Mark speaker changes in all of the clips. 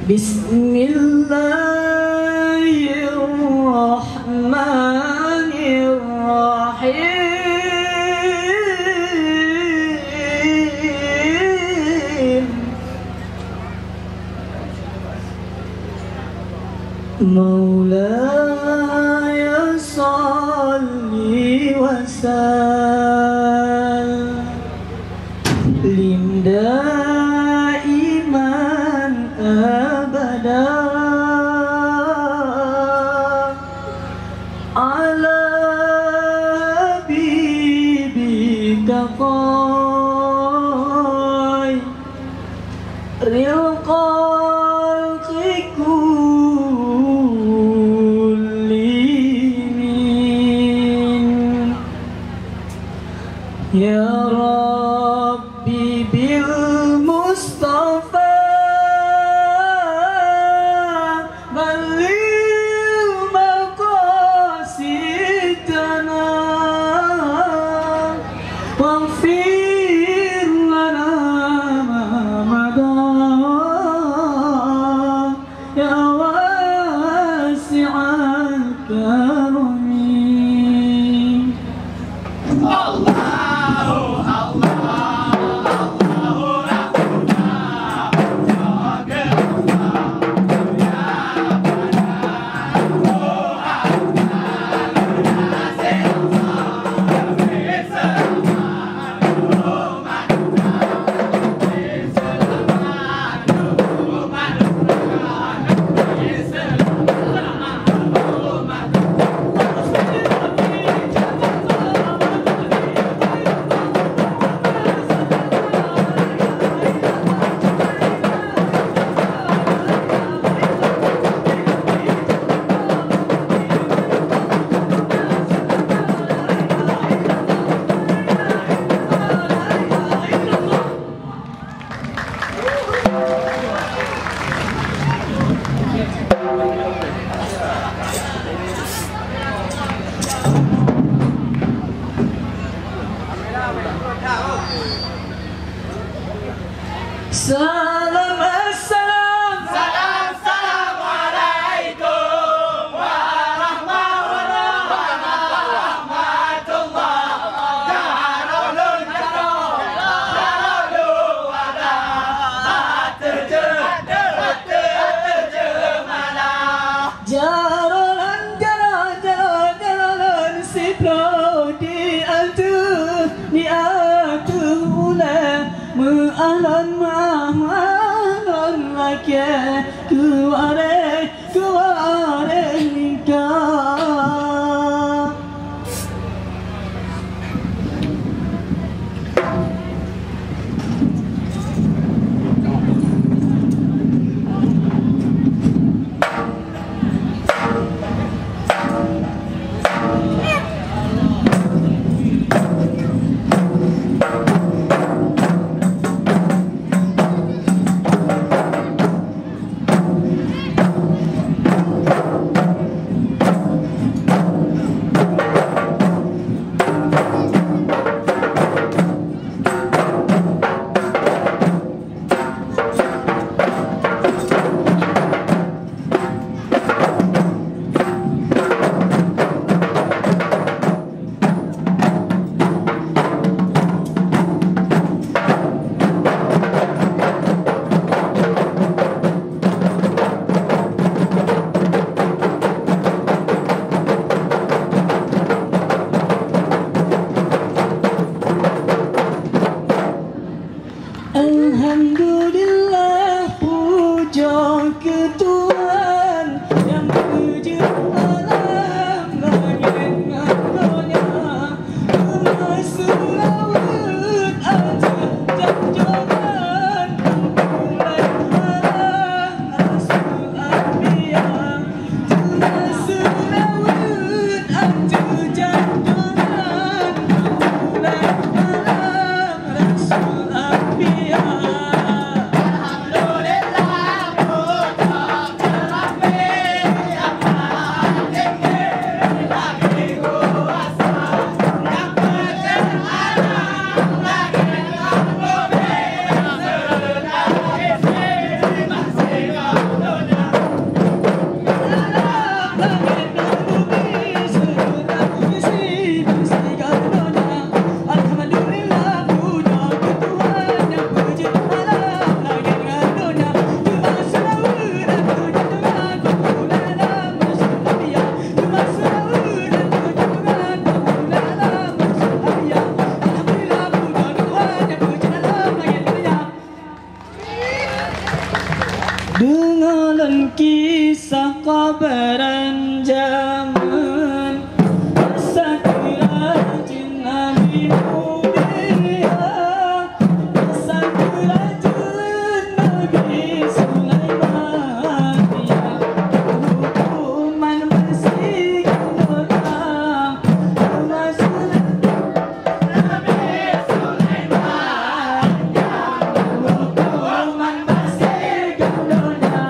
Speaker 1: Bismillahirrahmanirrahim. Maulaya salli wa sallim daiman abada ala habibika khairil khalqi kullihim. Ya Rabbi bil Mustafa balligh maqasidana waghfir lana ma mada ya wasi'al karami. Salam assalam,
Speaker 2: Salam salam alaikum warahmatullah. Jarulun jarulu ada terjemalah.
Speaker 1: Jalan sipro di atulah Ma'alan ma'alan laki kuare nikah. kabaran zaman masa kerajaan Nabi Mulia, masa kerajaan Nabi Sulaiman, yang hukuman bersih orang masa Nabi Sulaiman, yang hukuman bersih dunia.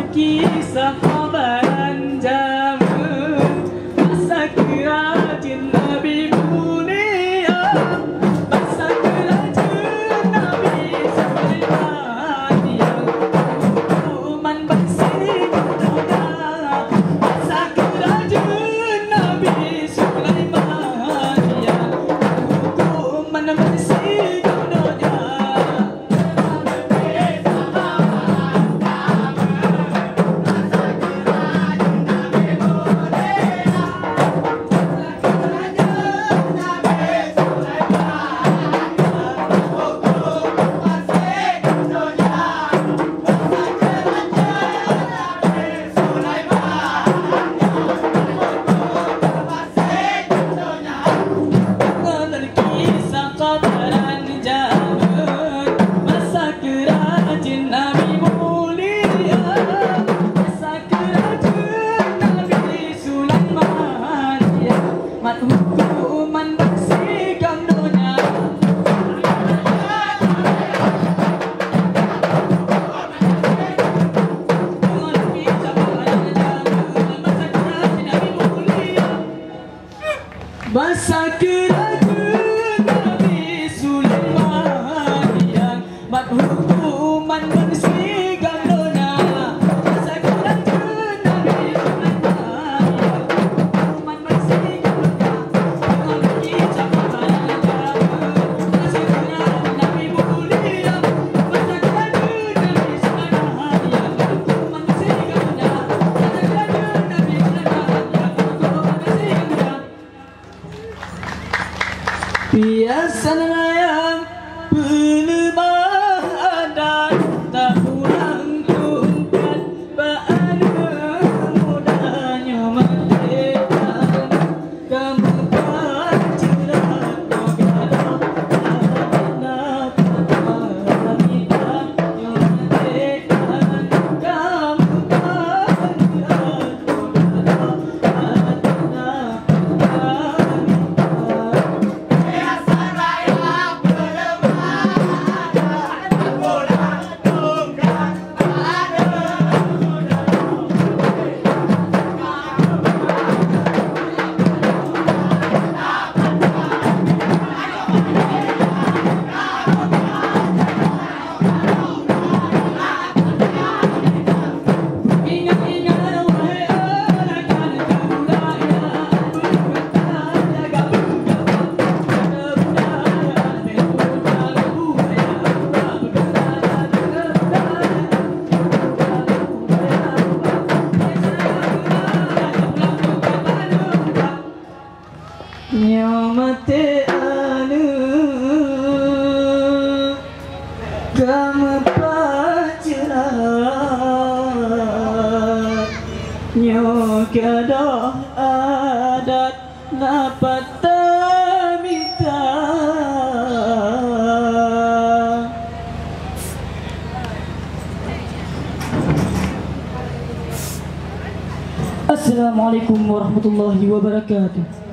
Speaker 1: Kisah kabaran zaman masa kerajaan Nabi Mulia, masa kerajaan Nabi Sulaiman, yang hukuman bersih dunia. Masa kerajaan Nabi Sulaiman, yang hukuman bersih dunia. Kisah kabaran zaman masa kerajaan Nabi Mulia, masa kerajaan Nabi Sulaiman, yang hukuman bersihkan dunia. Masa kerajaan Nabi Sulaiman, yang hukuman bersihkan dunia. Masa kerajaan Nabi Sulaiman, yang hukuman bersihkan dunia. Kisah kabaran zaman masa kerajaan Nabi Mulia, masa kerajaan Nabi Sulaiman, yang hukuman bersihkan dunia. Masa kerajaan Nabi Sulaiman, yang hukuman bersihkan dunia. Biasanya yang berlemah adat tak ulang tungkat pada mudanya merdeka. Kamu panciran negara anak wanita yang merdeka. Kamu panciran negara anak wanita. Nyamate anu kamu pacaran nyokada adat dapat tamita. Assalamualaikum warahmatullahi wabarakatuh.